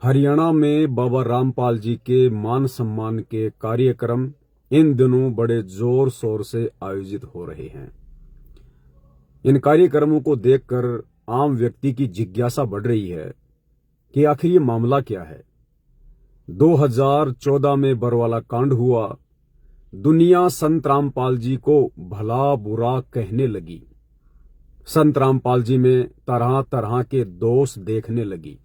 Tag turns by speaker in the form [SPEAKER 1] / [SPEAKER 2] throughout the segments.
[SPEAKER 1] हरियाणा में बाबा रामपाल जी के मान सम्मान के कार्यक्रम इन दिनों बड़े जोर शोर से आयोजित हो रहे हैं। इन कार्यक्रमों को देखकर आम व्यक्ति की जिज्ञासा बढ़ रही है कि आखिर ये मामला क्या है। 2014 में बरवाला कांड हुआ, दुनिया संत रामपाल जी को भला बुरा कहने लगी। संत रामपाल जी में तरह तरह के दोष देखने लगी,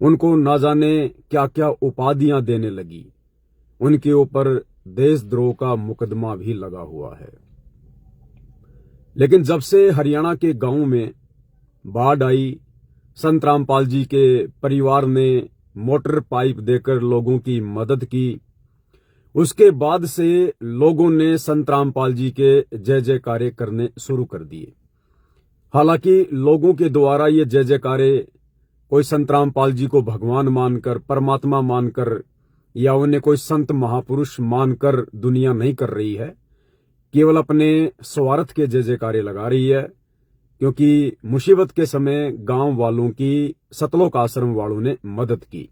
[SPEAKER 1] उनको ना जाने क्या क्या उपाधियां देने लगी। उनके ऊपर देशद्रोह का मुकदमा भी लगा हुआ है। लेकिन जब से हरियाणा के गांव में बाढ़ आई, संत रामपाल जी के परिवार ने मोटर पाइप देकर लोगों की मदद की। उसके बाद से लोगों ने संत रामपाल जी के जय जयकारे करने शुरू कर दिए। हालांकि लोगों के द्वारा ये जय जयकारे कोई संत रामपाल जी को भगवान मानकर, परमात्मा मानकर या उन्हें कोई संत महापुरुष मानकर दुनिया नहीं कर रही है, केवल अपने स्वार्थ के जय जयकारे लगा रही है। क्योंकि मुसीबत के समय गांव वालों की सतलोक आश्रम वालों ने मदद की।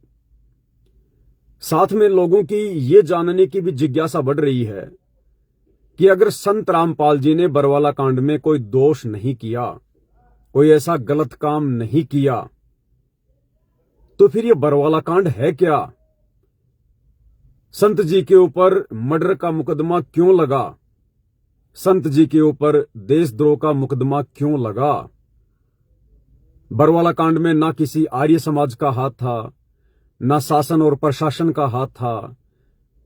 [SPEAKER 1] साथ में लोगों की ये जानने की भी जिज्ञासा बढ़ रही है कि अगर संत रामपाल जी ने बरवाला कांड में कोई दोष नहीं किया, कोई ऐसा गलत काम नहीं किया, तो फिर ये बरवाला कांड है क्या? संत जी के ऊपर मर्डर का मुकदमा क्यों लगा? संत जी के ऊपर देशद्रोह का मुकदमा क्यों लगा? बरवाला कांड में ना किसी आर्य समाज का हाथ था, ना शासन और प्रशासन का हाथ था,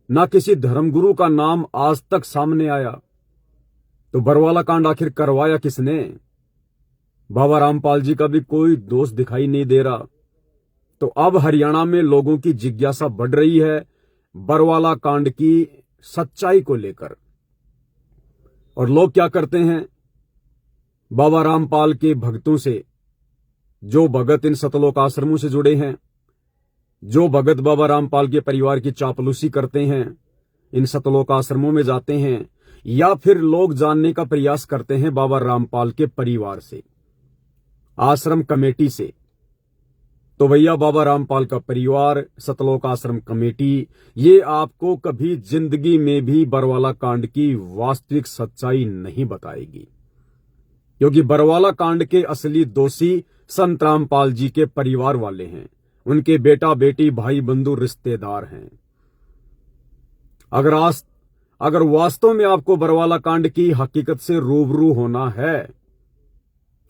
[SPEAKER 1] ना किसी धर्मगुरु का नाम आज तक सामने आया। तो बरवाला कांड आखिर करवाया किसने? बाबा रामपाल जी का भी कोई दोष दिखाई नहीं दे रहा। तो अब हरियाणा में लोगों की जिज्ञासा बढ़ रही है बरवाला कांड की सच्चाई को लेकर। और लोग क्या करते हैं, बाबा रामपाल के भक्तों से, जो भगत इन सतलोक आश्रमों से जुड़े हैं, जो भगत बाबा रामपाल के परिवार की चापलूसी करते हैं, इन सतलोक आश्रमों में जाते हैं, या फिर लोग जानने का प्रयास करते हैं बाबा रामपाल के परिवार से, आश्रम कमेटी से, तो भैया बाबा रामपाल का परिवार, सतलोक आश्रम कमेटी, ये आपको कभी जिंदगी में भी बरवाला कांड की वास्तविक सच्चाई नहीं बताएगी। क्योंकि बरवाला कांड के असली दोषी संत रामपाल जी के परिवार वाले हैं, उनके बेटा बेटी, भाई बंधु, रिश्तेदार हैं। अगर वास्तव में आपको बरवाला कांड की हकीकत से रूबरू होना है,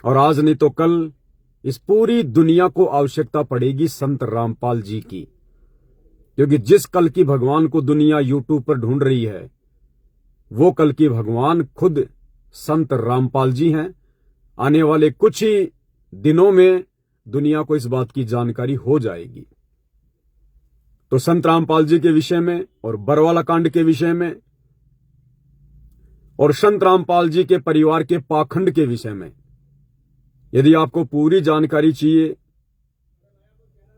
[SPEAKER 1] और आज नहीं तो कल इस पूरी दुनिया को आवश्यकता पड़ेगी संत रामपाल जी की। क्योंकि जिस कल की भगवान को दुनिया यूट्यूब पर ढूंढ रही है, वो कल की भगवान खुद संत रामपाल जी हैं। आने वाले कुछ ही दिनों में दुनिया को इस बात की जानकारी हो जाएगी। तो संत रामपाल जी के विषय में और बरवाला कांड के विषय में और संत रामपाल जी के परिवार के पाखंड के विषय में यदि आपको पूरी जानकारी चाहिए,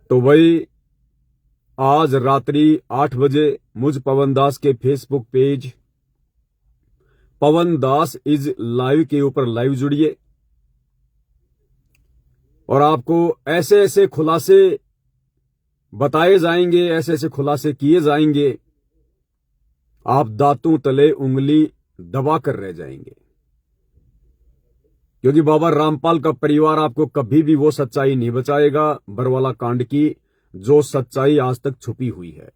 [SPEAKER 1] तो वही आज रात्रि 8 बजे मुझ पवन दास के Facebook page Pawan Das is live के ऊपर लाइव जुड़िए। और आपको ऐसे ऐसे खुलासे बताए जाएंगे, ऐसे ऐसे खुलासे किए जाएंगे, आप दांतों तले उंगली दबा कर रह जाएंगे। क्योंकि बाबा रामपाल का परिवार आपको कभी भी वो सच्चाई नहीं बचाएगा बरवाला कांड की, जो सच्चाई आज तक छुपी हुई है।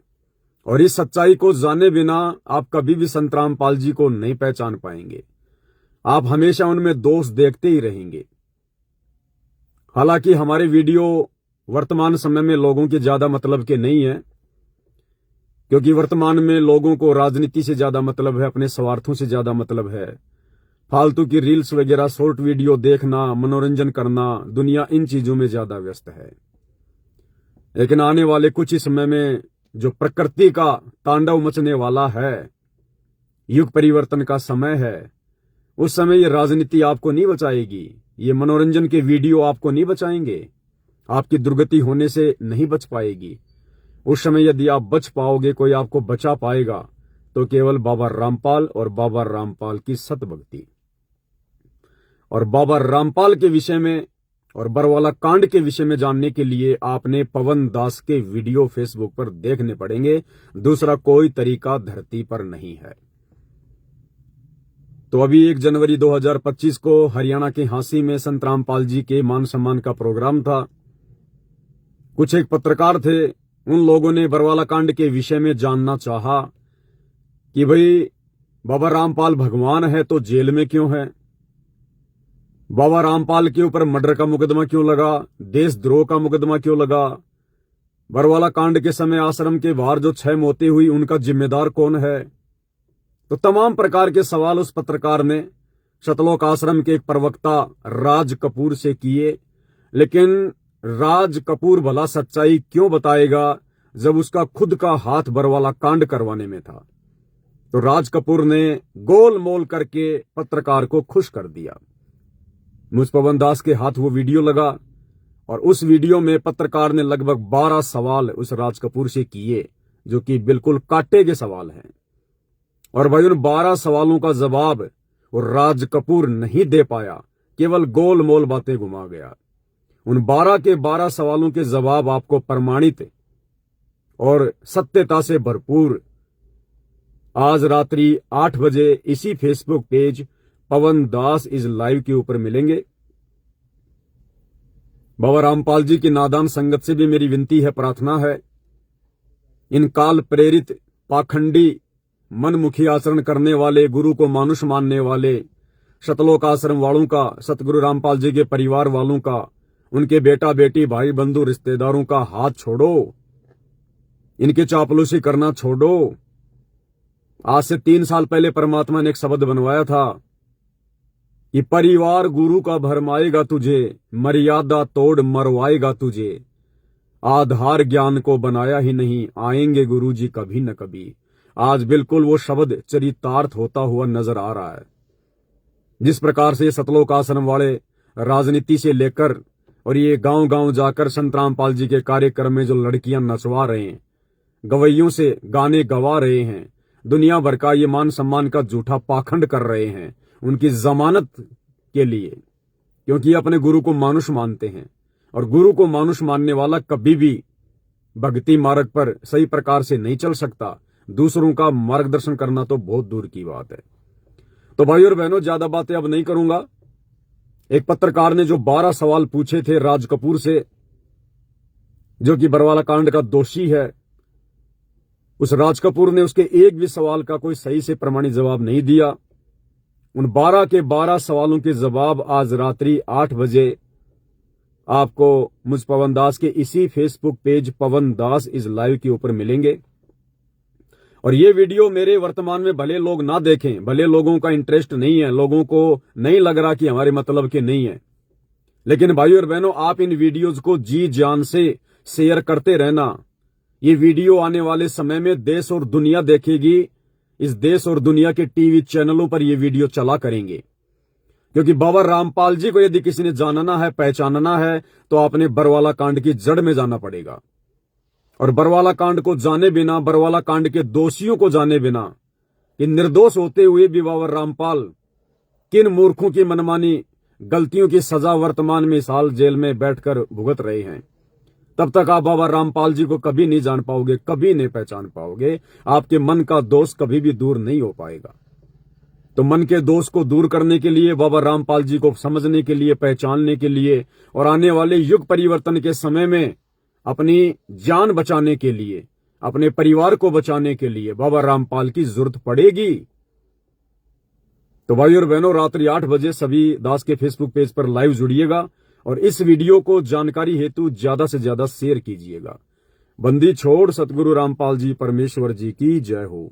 [SPEAKER 1] और इस सच्चाई को जाने बिना आप कभी भी संत रामपाल जी को नहीं पहचान पाएंगे। आप हमेशा उनमें दोष देखते ही रहेंगे। हालांकि हमारे वीडियो वर्तमान समय में लोगों के ज्यादा मतलब के नहीं है, क्योंकि वर्तमान में लोगों को राजनीति से ज्यादा मतलब है, अपने स्वार्थों से ज्यादा मतलब है। फालतू की रील्स वगैरह, शॉर्ट वीडियो देखना, मनोरंजन करना, दुनिया इन चीजों में ज्यादा व्यस्त है। लेकिन आने वाले कुछ ही समय में जो प्रकृति का तांडव मचने वाला है, युग परिवर्तन का समय है, उस समय ये राजनीति आपको नहीं बचाएगी, ये मनोरंजन के वीडियो आपको नहीं बचाएंगे, आपकी दुर्गति होने से नहीं बच पाएगी। उस समय यदि आप बच पाओगे, कोई आपको बचा पाएगा, तो केवल बाबा रामपाल और बाबा रामपाल की सतभक्ति। और बाबा रामपाल के विषय में और बरवाला कांड के विषय में जानने के लिए आपने पवन दास के वीडियो फेसबुक पर देखने पड़ेंगे। दूसरा कोई तरीका धरती पर नहीं है। तो अभी 1 जनवरी 2025 को हरियाणा के हांसी में संत रामपाल जी के मान सम्मान का प्रोग्राम था। कुछ एक पत्रकार थे, उन लोगों ने बरवाला कांड के विषय में जानना चाहा कि भाई बाबा रामपाल भगवान है तो जेल में क्यों है, बाबा रामपाल के ऊपर मर्डर का मुकदमा क्यों लगा, देशद्रोह का मुकदमा क्यों लगा, बरवाला कांड के समय आश्रम के बाहर जो 6 मौतें हुई उनका जिम्मेदार कौन है। तो तमाम प्रकार के सवाल उस पत्रकार ने सतलोक आश्रम के एक प्रवक्ता राज कपूर से किए। लेकिन राज कपूर भला सच्चाई क्यों बताएगा जब उसका खुद का हाथ बरवाला कांड करवाने में था। तो राज कपूर ने गोल मोल करके पत्रकार को खुश कर दिया। मुझ पवन दास के हाथ वो वीडियो लगा और उस वीडियो में पत्रकार ने लगभग 12 सवाल उस राज कपूर से किए जो कि बिल्कुल कांटे के सवाल हैं। और भाई उन 12 सवालों का जवाब वो राज कपूर नहीं दे पाया, केवल गोल मोल बातें घुमा गया। उन 12 के 12 सवालों के जवाब आपको प्रमाणित और सत्यता से भरपूर आज रात्रि 8 बजे इसी Facebook page Pawan Das is live के ऊपर मिलेंगे। बाबा रामपाल जी की नादान संगत से भी मेरी विनती है, प्रार्थना है, इन काल प्रेरित पाखंडी मनमुखी आचरण करने वाले, गुरु को मानुष मानने वाले सतलोक आश्रम वालों का, सतगुरु रामपाल जी के परिवार वालों का, उनके बेटा बेटी भाई बंधु रिश्तेदारों का हाथ छोड़ो, इनकी चापलूसी करना छोड़ो। आज से 3 साल पहले परमात्मा ने एक शब्द बनवाया था कि परिवार गुरु का भरमाएगा तुझे, मर्यादा तोड़ मरवाएगा तुझे, आधार ज्ञान को बनाया ही नहीं, आएंगे गुरु जी कभी न कभी। आज बिल्कुल वो शब्द चरितार्थ होता हुआ नजर आ रहा है। जिस प्रकार से सतलोक आश्रम वाले राजनीति से लेकर और ये गांव गांव जाकर संत रामपाल जी के कार्यक्रम में जो लड़कियां नचवा रहे हैं, गवैयों से गाने गवा रहे हैं, दुनिया भर का ये मान सम्मान का झूठा पाखंड कर रहे हैं उनकी जमानत के लिए, क्योंकि ये अपने गुरु को मानुष मानते हैं और गुरु को मानुष मानने वाला कभी भी भक्ति मार्ग पर सही प्रकार से नहीं चल सकता। दूसरों का मार्गदर्शन करना तो बहुत दूर की बात है। तो भाई और बहनों, ज्यादा बातें अब नहीं करूंगा। एक पत्रकार ने जो 12 सवाल पूछे थे राज कपूर से, जो कि बरवाला कांड का दोषी है, उस राज कपूर ने उसके एक भी सवाल का कोई सही से प्रमाणित जवाब नहीं दिया। उन 12 के 12 सवालों के जवाब आज रात्रि 8 बजे आपको मुझ पवन दास के इसी Facebook page Pawan Das is live के ऊपर मिलेंगे। और ये वीडियो मेरे वर्तमान में भले लोग ना देखें, भले लोगों का इंटरेस्ट नहीं है, लोगों को नहीं लग रहा कि हमारे मतलब के नहीं है, लेकिन भाई और बहनों, आप इन वीडियोज को जी जान से शेयर करते रहना। ये वीडियो आने वाले समय में देश और दुनिया देखेगी। इस देश और दुनिया के टीवी चैनलों पर ये वीडियो चला करेंगे, क्योंकि बाबा रामपाल जी को यदि किसी ने जानना है, पहचानना है, तो आपने बरवाला कांड की जड़ में जाना पड़ेगा। और बरवाला कांड को जाने बिना, बरवाला कांड के दोषियों को जाने बिना, कि निर्दोष होते हुए भी बाबा रामपाल किन मूर्खों की मनमानी गलतियों की सजा वर्तमान में इस हाल जेल में बैठकर भुगत रहे हैं, तब तक आप बाबा रामपाल जी को कभी नहीं जान पाओगे, कभी नहीं पहचान पाओगे। आपके मन का दोष कभी भी दूर नहीं हो पाएगा। तो मन के दोष को दूर करने के लिए, बाबा रामपाल जी को समझने के लिए, पहचानने के लिए और आने वाले युग परिवर्तन के समय में अपनी जान बचाने के लिए, अपने परिवार को बचाने के लिए बाबा रामपाल की जरूरत पड़ेगी। तो भाई और बहनों, रात्रि 8 बजे सभी दास के फेसबुक पेज पर लाइव जुड़िएगा और इस वीडियो को जानकारी हेतु ज्यादा से ज्यादा शेयर कीजिएगा। बंदी छोड़ सतगुरु रामपाल जी परमेश्वर जी की जय हो।